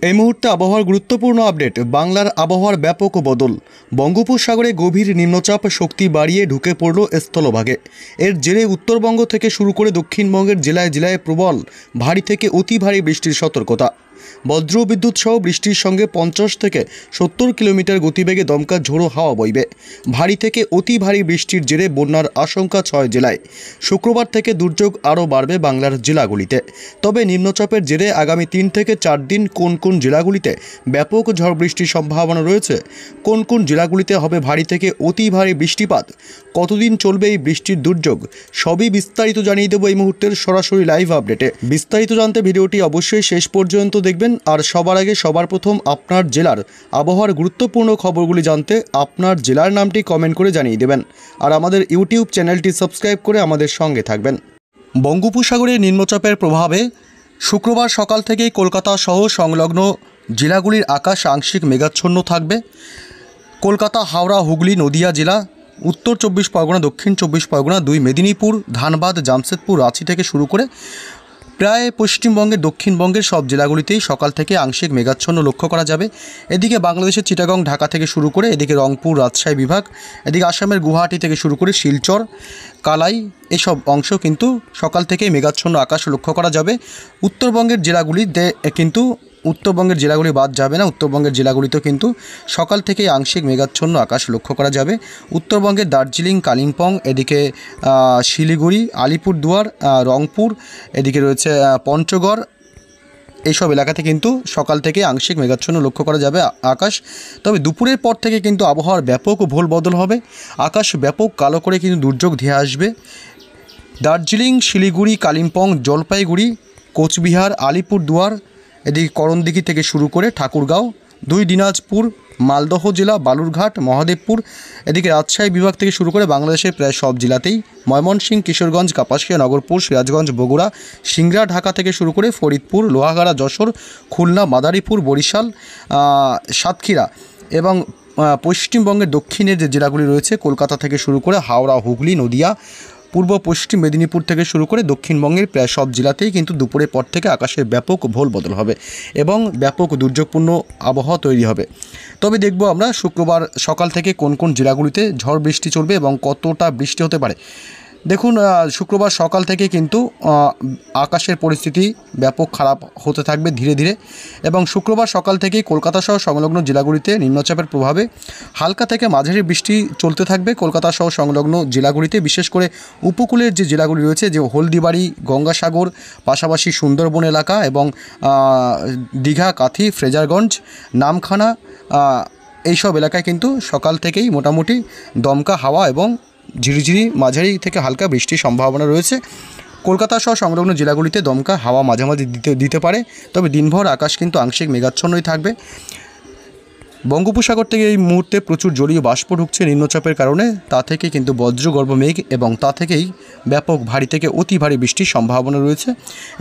এই মুহূর্তে আবহাওয়ার গুরুত্বপূর্ণ আপডেট। বাংলার আবহাওয়ার ব্যাপক বদল। বঙ্গোপসাগরে গভীর নিম্নচাপ শক্তি বাড়িয়ে ঢুকে পড়ল স্থলভাগে। এর জেরে উত্তরবঙ্গ থেকে শুরু করে দক্ষিণবঙ্গের জেলায় জেলায় প্রবল ভারী থেকে অতি ভারী বৃষ্টির সতর্কতা। বজ্র বিদ্যুৎ সহ বৃষ্টির সঙ্গে 50 থেকে 70 কিলোমিটার গতিবেগে দমকা ঝোড়ো হাওয়া বইবে। ভারী থেকে অতি ভারী বৃষ্টির জেরে বন্যার আশঙ্কা 6 জেলায়। শুক্রবার থেকে দুর্যোগ আরও বাড়বে বাংলার জেলাগুলিতে। তবে নিম্নচাপের জেরে আগামী 3 থেকে 4 দিন কোন কোন জেলাগুলিতে ব্যাপক ঝড় বৃষ্টির সম্ভাবনা রয়েছে, কোন কোন জেলাগুলিতে হবে ভারী থেকে অতি ভারী বৃষ্টিপাত, কতদিন চলবে এই বৃষ্টির দুর্যোগ, সবই বিস্তারিত জানিয়ে দেবো এই মুহূর্তের সরাসরি লাইভ আপডেটে। বিস্তারিত জানতে ভিডিওটি অবশ্যই শেষ পর্যন্ত দেখবেন। আর সবার আগে সবার প্রথম আপনার জেলার আবহাওয়ার গুরুত্বপূর্ণ খবরগুলি জানতে আপনার জেলার নামটি কমেন্ট করে জানিয়ে দেবেন। আর আমাদের ইউটিউব চ্যানেলটি সাবস্ক্রাইব করে আমাদের সঙ্গে থাকবেন। বঙ্গোপসাগরে নিম্নচাপের প্রভাবে শুক্রবার সকাল থেকেই কলকাতা সহ সংলগ্ন জেলাগুলির আকাশ আংশিক মেঘাচ্ছন্ন থাকবে। কলকাতা, হাওড়া, হুগলি, নদিয়া জেলা, উত্তর 24 পরগনা, দক্ষিণ 24 পরগনা, 2 মেদিনীপুর, ধানবাদ, জামশেদপুর, রাঁচি থেকে শুরু করে প্রায় পশ্চিমবঙ্গের দক্ষিণবঙ্গের সব জেলাগুলিতেই সকাল থেকে আংশিক মেঘাচ্ছন্ন লক্ষ্য করা যাবে। এদিকে বাংলাদেশের চিটাগং, ঢাকা থেকে শুরু করে এদিকে রংপুর, রাজশাহী বিভাগ, এদিকে আসামের গুয়াহাটি থেকে শুরু করে শিলচর, কালাই, এসব অংশ কিন্তু সকাল থেকেই মেঘাচ্ছন্ন আকাশ লক্ষ্য করা যাবে। উত্তরবঙ্গের জেলাগুলিতে কিন্তু উত্তরবঙ্গের জেলাগুলি বাদ যাবে না। উত্তরবঙ্গের জেলাগুলিতেও কিন্তু সকাল থেকেই আংশিক মেঘাচ্ছন্ন আকাশ লক্ষ্য করা যাবে। উত্তরবঙ্গের দার্জিলিং, কালিম্পং, এদিকে শিলিগুড়ি, আলিপুরদুয়ার, রংপুর, এদিকে রয়েছে পঞ্চগড়, এইসব এলাকাতে কিন্তু সকাল থেকে আংশিক মেঘাচ্ছন্ন লক্ষ্য করা যাবে আকাশ। তবে দুপুরের পর থেকে কিন্তু আবহাওয়ার ব্যাপক ভোল বদল হবে। আকাশ ব্যাপক কালো করে কিন্তু দুর্যোগ ধেয়ে আসবে। দার্জিলিং, শিলিগুড়ি, কালিম্পং, জলপাইগুড়ি, কোচবিহার, আলিপুরদুয়ার, এদিকে করণদিঘি থেকে শুরু করে ঠাকুরগাঁও, 2 দিনাজপুর, মালদহ জেলা, বালুরঘাট, মহাদেবপুর, এদিকে রাজশাহী বিভাগ থেকে শুরু করে বাংলাদেশের প্রায় সব জেলাতেই, ময়মনসিংহ, কিশোরগঞ্জ, কাপাসিয়া, নগরপুর, সিরাজগঞ্জ, বগুড়া, সিংড়া, ঢাকা থেকে শুরু করে ফরিদপুর, লোহাগাড়া, যশোর, খুলনা, মাদারীপুর, বরিশাল, সাতক্ষীরা এবং পশ্চিমবঙ্গের দক্ষিণের যে জেলাগুলি রয়েছে কলকাতা থেকে শুরু করে হাওড়া, হুগলি, নদিয়া, পূর্ব পশ্চিম মেদিনীপুর থেকে শুরু করে দক্ষিণবঙ্গের প্রায় সব জেলাতেই কিন্তু দুপুরের পর থেকে আকাশের ব্যাপক ভোল বদল হবে এবং ব্যাপক দুর্যোগপূর্ণ আবহাওয়া তৈরি হবে। তবে দেখব আমরা শুক্রবার সকাল থেকে কোন কোন জেলাগুলিতে ঝড় বৃষ্টি চলবে এবং কতটা বৃষ্টি হতে পারে। দেখুন, শুক্রবার সকাল থেকে কিন্তু আকাশের পরিস্থিতি ব্যাপক খারাপ হতে থাকবে ধীরে ধীরে এবং শুক্রবার সকাল থেকেই কলকাতা সহ সংলগ্ন জেলাগুলিতে নিম্নচাপের প্রভাবে হালকা থেকে মাঝারি বৃষ্টি চলতে থাকবে। কলকাতা সহ সংলগ্ন জেলাগুলিতে বিশেষ করে উপকূলের যে জেলাগুলি রয়েছে, যে হলদিবাড়ি, গঙ্গাসাগর, পাশাপাশি সুন্দরবন এলাকা এবং দীঘা, কাথি, ফ্রেজারগঞ্জ, নামখানা, এইসব এলাকায় কিন্তু সকাল থেকেই মোটামুটি দমকা হাওয়া এবং ঝিরিঝিরি মাঝারি থেকে হালকা বৃষ্টির সম্ভাবনা রয়েছে। কলকাতা সহ সংলগ্ন জেলাগুলিতে দমকা হাওয়া মাঝামাঝি দিতে পারে। তবে দিনভর আকাশ কিন্তু আংশিক মেঘাচ্ছন্নই থাকবে। বঙ্গোপসাগর থেকে এই মুহূর্তে প্রচুর জলীয় বাষ্প ঢুকছে নিম্নচাপের কারণে। তা থেকে কিন্তু বজ্রগর্ভ মেঘ এবং তা থেকেই ব্যাপক ভারী থেকে অতি ভারী বৃষ্টির সম্ভাবনা রয়েছে।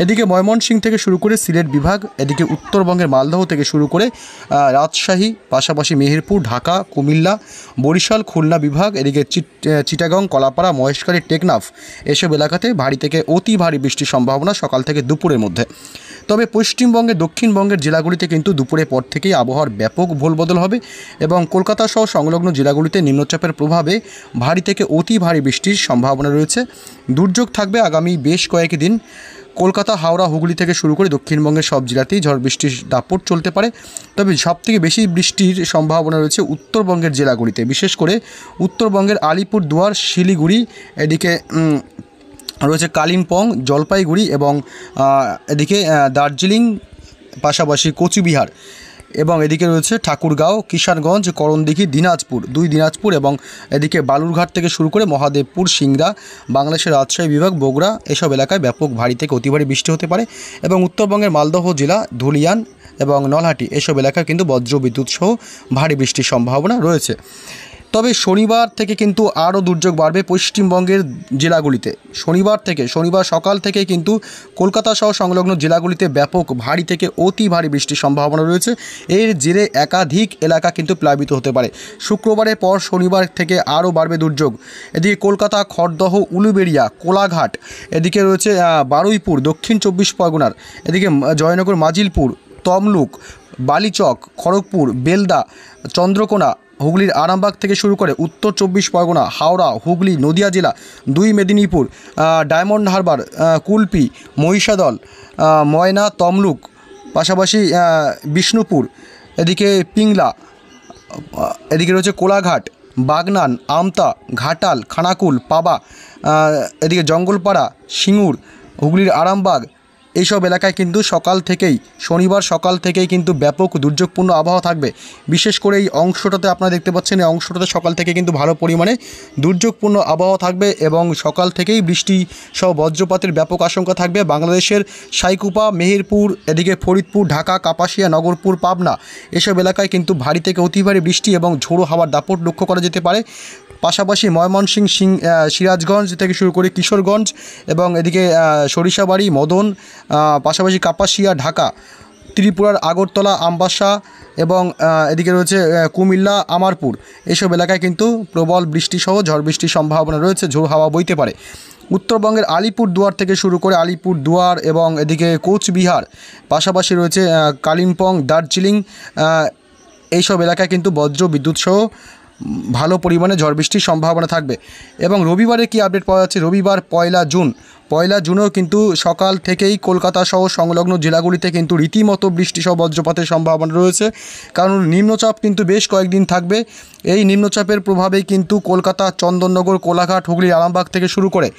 এদিকে ময়মনসিংহ থেকে শুরু করে সিলেট বিভাগ, এদিকে উত্তরবঙ্গের মালদহ থেকে শুরু করে রাজশাহী, পাশাপাশি মেহেরপুর, ঢাকা, কুমিল্লা, বরিশাল, খুলনা বিভাগ, এদিকে চিটাগং, কলাপাড়া, মহেশখালী, টেকনাফ, এসব এলাকাতে ভারী থেকে অতি ভারী বৃষ্টির সম্ভাবনা সকাল থেকে দুপুরের মধ্যে। তবে পশ্চিমবঙ্গের দক্ষিণবঙ্গের জেলাগুলিতে কিন্তু দুপুরের পর থেকেই আবহাওয়ার ব্যাপক ভোল বদল হবে এবং কলকাতা সহ সংলগ্ন জেলাগুলিতে নিম্নচাপের প্রভাবে ভারী থেকে অতি ভারী বৃষ্টির সম্ভাবনা রয়েছে। দুর্যোগ থাকবে আগামী বেশ কয়েকদিন। কলকাতা, হাওড়া, হুগলি থেকে শুরু করে দক্ষিণবঙ্গের সব জেলাতেই ঝড় বৃষ্টির দাপট চলতে পারে। তবে সবথেকে বেশি বৃষ্টির সম্ভাবনা রয়েছে উত্তরবঙ্গের জেলাগুলিতে, বিশেষ করে উত্তরবঙ্গের আলিপুরদুয়ার, শিলিগুড়ি, এদিকে রয়েছে কালিম্পং, জলপাইগুড়ি এবং এদিকে দার্জিলিং, পাশাপাশি কোচবিহার এবং এদিকে রয়েছে ঠাকুরগাঁও, কিষানগঞ্জ, করণদিঘি, দিনাজপুর, 2 দিনাজপুর এবং এদিকে বালুরঘাট থেকে শুরু করে মহাদেবপুর, সিংড়া, বাংলাদেশের রাজশাহী বিভাগ, বগুড়া, এসব এলাকায় ব্যাপক ভারী থেকে অতি ভারী বৃষ্টি হতে পারে এবং উত্তরবঙ্গের মালদহ জেলা, ধুলিয়ান এবং নলহাটি, এসব এলাকায় কিন্তু বজ্র বিদ্যুৎ সহ ভারী বৃষ্টির সম্ভাবনা রয়েছে। তবে শনিবার থেকে কিন্তু আরও দুর্যোগ বাড়বে পশ্চিমবঙ্গের জেলাগুলিতে। শনিবার সকাল থেকে কিন্তু কলকাতা সহ সংলগ্ন জেলাগুলিতে ব্যাপক ভারী থেকে অতি ভারী বৃষ্টির সম্ভাবনা রয়েছে। এর জেরে একাধিক এলাকা কিন্তু প্লাবিত হতে পারে। শুক্রবারের পর শনিবার থেকে আরও বাড়বে দুর্যোগ। এদিকে কলকাতা, খড়দহ, উলুবেড়িয়া, কোলাঘাট, এদিকে রয়েছে বারুইপুর, দক্ষিণ 24 পরগনার, এদিকে জয়নগর, মাজিলপুর, তমলুক, বালিচক, খড়গপুর, বেলদা, চন্দ্রকোনা, হুগলির আরামবাগ থেকে শুরু করে উত্তর 24 পরগনা, হাওড়া, হুগলি, নদিয়া জেলা, 2 মেদিনীপুর, ডায়মন্ড হারবার, কুলপি, মহিষাদল, ময়না, তমলুক, পাশাপাশি বিষ্ণুপুর, এদিকে পিংলা, এদিকে রয়েছে কোলাঘাট, বাগনান, আমতা, ঘাটাল, খানাকুল, পাবা, এদিকে জঙ্গলপাড়া, সিঙ্গুর, হুগলির আরামবাগ, এইসব এলাকায় কিন্তু সকাল থেকেই শনিবার সকাল থেকেই কিন্তু ব্যাপক দুর্যোগপূর্ণ আবহাওয়া থাকবে। বিশেষ করে এই অংশটাতে আপনারা দেখতে পাচ্ছেন, এই অংশটাতে সকাল থেকে কিন্তু ভালো পরিমাণে দুর্যোগপূর্ণ আবহাওয়া থাকবে এবং সকাল থেকেই বৃষ্টি সহ বজ্রপাতের ব্যাপক আশঙ্কা থাকবে। বাংলাদেশের সাইকুপা, মেহেরপুর, এদিকে ফরিদপুর, ঢাকা, কাপাসিয়া, নগরপুর, পাবনা, এসব এলাকায় কিন্তু ভারী থেকে অতি ভারী বৃষ্টি এবং ঝোড়ো হাওয়ার দাপট লক্ষ্য করা যেতে পারে। পাশাপাশি ময়মনসিংহ, সিরাজগঞ্জ থেকে শুরু করে কিশোরগঞ্জ এবং এদিকে সরিষাবাড়ি, মদন, পাশাপাশি কাপাসিয়া, ঢাকা, ত্রিপুরার আগরতলা, আমবাসা এবং এদিকে রয়েছে কুমিল্লা, আমারপুর, এইসব এলাকায় কিন্তু প্রবল বৃষ্টিসহ ঝড় বৃষ্টির সম্ভাবনা রয়েছে, ঝোড়ো হাওয়া বইতে পারে। উত্তরবঙ্গের আলিপুরদুয়ার থেকে শুরু করে আলিপুরদুয়ার এবং এদিকে কোচবিহার, পাশাপাশি রয়েছে কালিম্পং, দার্জিলিং, এইসব এলাকায় কিন্তু বজ্র বিদ্যুৎ সহ ভালো পরিমাণে ঝড় বৃষ্টির সম্ভাবনা থাকবে। এবং রবিবারে কি আপডেট পাওয়া যাচ্ছে, রবিবার 1 জুনও কিন্তু সকাল থেকেই কলকাতা সহ সংলগ্ন জেলাগুলিতে কিন্তু রীতিমতো বৃষ্টি সহ বজ্রপাতের সম্ভাবনা রয়েছে, কারণ নিম্নচাপ কিন্তু বেশ কয়েকদিন থাকবে। এই নিম্নচাপের প্রভাবেই কিন্তু কলকাতা, চন্দননগর, কোলাঘাট, হুগলি, আরামবাগ থেকে শুরু করে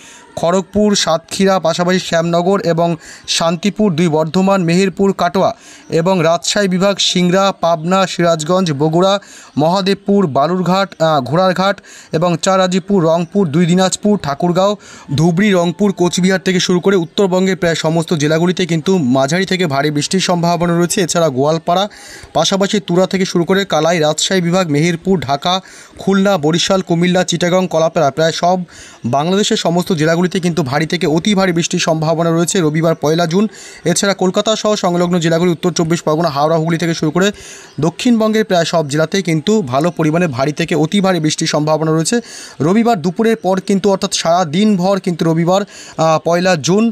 খড়গপুর, সাতক্ষীরা, পাশাপাশি শ্যামনগর এবং শান্তিপুর, 2 বর্ধমান, মেহেরপুর, কাটোয়া এবং রাজশাহী বিভাগ, সিংড়া, পাবনা, সিরাজগঞ্জ, বগুড়া, মহাদেবপুর, বালুরঘাট, ঘোড়ারঘাট এবং চারাজিপুর, রংপুর, 2 দিনাজপুর, ঠাকুরগাঁও, ধুবড়ি, রংপুর, কোচবিহার থেকে শুরু করে উত্তরবঙ্গের প্রায় সমস্ত জেলাগুলিতে কিন্তু মাঝারি থেকে ভারী বৃষ্টির সম্ভাবনা রয়েছে। এছাড়া গোয়ালপাড়া, পাশাপাশি তুরা থেকে শুরু করে কালাই, রাজশাহী বিভাগ, মেহেরপুর, ঢাকা, খুলনা, বরিশাল, কুমিল্লা, চিটাগং, কলাপাড়া, প্রায় সব বাংলাদেশের সমস্ত জেলাগুলিতে কিন্তু ভারী থেকে অতি ভারী বৃষ্টির সম্ভাবনা রয়েছে রবিবার 1 জুন। এছাড়া কলকাতা সহ সংলগ্ন জেলাগুলি, উত্তর 24 পরগনা, হাওড়া, হুগলি থেকে শুরু করে দক্ষিণবঙ্গের প্রায় সব জেলাতেই কিন্তু ভালো পরিমাণে ভারী থেকে অতি ভারী বৃষ্টির সম্ভাবনা রয়েছে। রবিবার দুপুরের পর কিন্তু অর্থাৎ সারা দিনভর কিন্তু রবিবার 1 জুন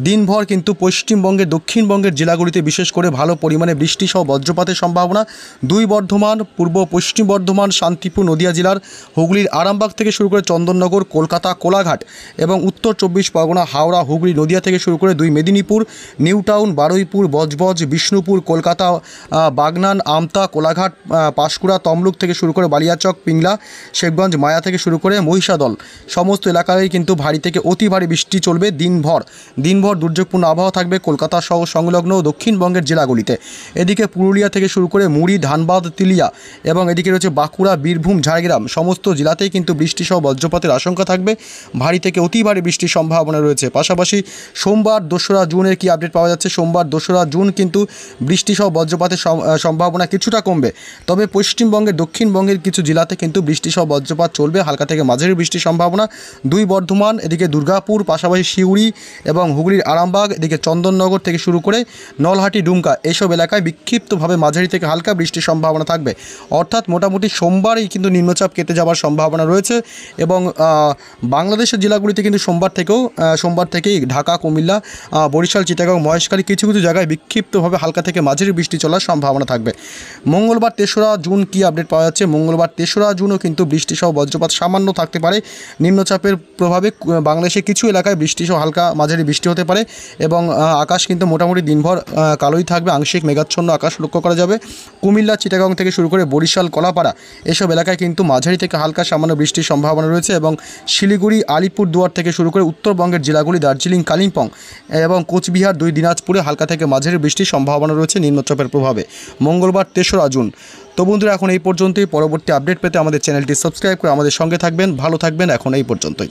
দিনভর কিন্তু পশ্চিমবঙ্গের, দক্ষিণবঙ্গের জেলাগুলিতে বিশেষ করে ভালো পরিমাণে বৃষ্টি সহ বজ্রপাতের সম্ভাবনা। 2 বর্ধমান, পূর্ব পশ্চিম বর্ধমান, শান্তিপুর, নদিয়া জেলার হুগলির আরামবাগ থেকে শুরু করে চন্দননগর, কলকাতা, কোলাঘাট এবং উত্তর 24 পরগনা, হাওড়া, হুগলি, নদিয়া থেকে শুরু করে 2 মেদিনীপুর, নিউ টাউন, বারুইপুর, বজবজ, বিষ্ণুপুর, কলকাতা, বাগনান, আমতা, কোলাঘাট, পাঁশকুড়া, তমলুক থেকে শুরু করে বালিয়াচক, পিংলা, শেখগঞ্জ, মায়া থেকে শুরু করে মহিষাদল, সমস্ত এলাকায় কিন্তু ভারী থেকে অতি ভারী বৃষ্টি চলবে দিনভর দুর্যোগপূর্ণ আবহাওয়া থাকবে কলকাতা সহ সংলগ্ন দক্ষিণবঙ্গের জেলাগুলিতে। এদিকে পুরুলিয়া থেকে শুরু করে মুড়ি, ধানবাদ, তিলিয়া এবং এদিকে রয়েছে বাঁকুড়া, বীরভূম, ঝাড়গ্রাম, সমস্ত জেলাতেই কিন্তু বৃষ্টি সহ বজ্রপাতের আশঙ্কা থাকবে, ভারী থেকে অতি ভারী বৃষ্টির সম্ভাবনা রয়েছে। পাশাপাশি সোমবার 2রা জুনের কি আপডেট পাওয়া যাচ্ছে, সোমবার 2রা জুন কিন্তু বৃষ্টি সহ বজ্রপাতের সম্ভাবনা কিছুটা কমবে, তবে পশ্চিমবঙ্গের, দক্ষিণবঙ্গের কিছু জেলাতে কিন্তু বৃষ্টি সহ বজ্রপাত চলবে, হালকা থেকে মাঝারি বৃষ্টির সম্ভাবনা। 2 বর্ধমান, এদিকে দুর্গাপুর, পাশাপাশি সিউড়ি এবং হুগলির আরামবাগ, এদিকে চন্দননগর থেকে শুরু করে নলহাটি, ডুমকা, এইসব এলাকায় বিক্ষিপ্তভাবে মাঝারি থেকে হালকা বৃষ্টির সম্ভাবনা থাকবে। অর্থাৎ মোটামুটি সোমবারই কিন্তু নিম্নচাপ কেটে যাওয়ার সম্ভাবনা রয়েছে এবং বাংলাদেশের জেলাগুলিতে কিন্তু সোমবার থেকেই ঢাকা, কুমিল্লা, বরিশাল, চিটাগং, মহেশখালী কিছু কিছু জায়গায় বিক্ষিপ্তভাবে হালকা থেকে মাঝারি বৃষ্টি চলার সম্ভাবনা থাকবে। মঙ্গলবার 3রা জুন কি আপডেট পাওয়া যাচ্ছে, মঙ্গলবার 3রা জুনও কিন্তু বৃষ্টি সহ বজ্রপাত সামান্য থাকতে পারে। নিম্নচাপের প্রভাবে বাংলাদেশের কিছু এলাকায় বৃষ্টি সহ হালকা মাঝারি বৃষ্টি হতে পারে এবং আকাশ কিন্তু মোটামুটি দিনভর কালোই থাকবে, আংশিক মেঘাচ্ছন্ন আকাশ লক্ষ্য করা যাবে। কুমিল্লা, চিটাগং থেকে শুরু করে বরিশাল, কলাপাড়া, এসব এলাকায় কিন্তু মাঝারি থেকে হালকা সামান্য বৃষ্টির সম্ভাবনা রয়েছে এবং শিলিগুড়ি, আলিপুরদুয়ার থেকে শুরু করে উত্তরবঙ্গের জেলাগুলি, দার্জিলিং, কালিম্পং এবং কোচবিহার, 2 দিনাজপুরে হালকা থেকে মাঝারি বৃষ্টির সম্ভাবনা রয়েছে নিম্নচাপের প্রভাবে মঙ্গলবার 3রা জুন। তো বন্ধুরা, এখন এই পর্যন্তই। পরবর্তী আপডেট পেতে আমাদের চ্যানেলটি সাবস্ক্রাইব করে আমাদের সঙ্গে থাকবেন। ভালো থাকবেন, এখন এই পর্যন্তই।